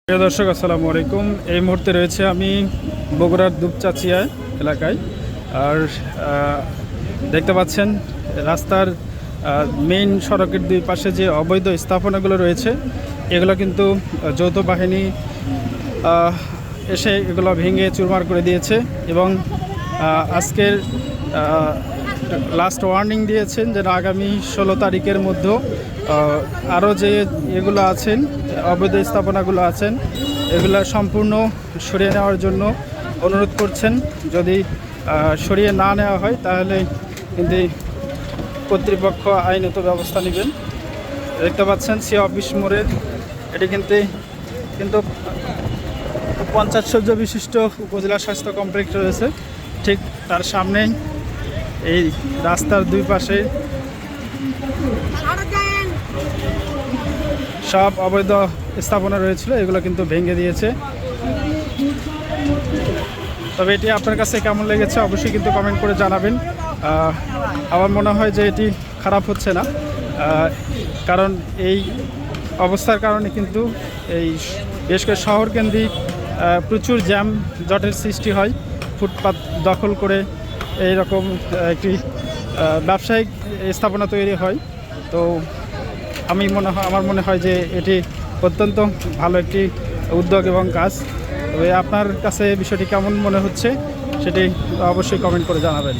প্রিয় দর্শক, আসসালামু আলাইকুম। এই মুহূর্তে রয়েছে আমি বগুড়ার দুপচাচিয়া এলাকায়। আর দেখতে পাচ্ছেন রাস্তার মেইন সড়কের দুই পাশে যে অবৈধ স্থাপনাগুলো রয়েছে, এগুলো কিন্তু যৌথ বাহিনী এসে এগুলো ভেঙে চুরমার করে দিয়েছে। এবং আজকের লাস্ট ওয়ার্নিং দিয়েছেন যে আগামী 16 তারিখের মধ্যে আরও যে এগুলো আছেন, অবৈধ স্থাপনাগুলো আছেন, এগুলো সম্পূর্ণ সরিয়ে নেওয়ার জন্য অনুরোধ করছেন। যদি সরিয়ে না নেওয়া হয় তাহলে কিন্তু কর্তৃপক্ষ আইনত ব্যবস্থা নেবেন। দেখতে পাচ্ছেন সি অফিস মোড়ের এটি কিন্তু 50 শয্য বিশিষ্ট উপজেলা স্বাস্থ্য কমপ্লেক্স রয়েছে। ঠিক তার সামনেই এই রাস্তার দুই পাশে সব অবৈধ স্থাপনা রয়েছিল, এগুলো কিন্তু ভেঙে দিয়েছে। তবে এটি আপনার কাছে কেমন লেগেছে অবশ্যই কিন্তু কমেন্ট করে জানাবেন। আমার মনে হয় যে এটি খারাপ হচ্ছে না, কারণ এই অবস্থার কারণে কিন্তু এই বিশেষ করে শহরকেন্দ্রিক প্রচুর জ্যাম জটের সৃষ্টি হয়। ফুটপাত দখল করে এইরকম একটি ব্যবসায়িক স্থাপনা তৈরি হয়। তো আমার মনে হয় যে এটি অত্যন্ত ভালো একটি উদ্যোগ এবং কাজ। তবে আপনার কাছে বিষয়টি কেমন মনে হচ্ছে সেটি অবশ্যই কমেন্ট করে জানাবেন।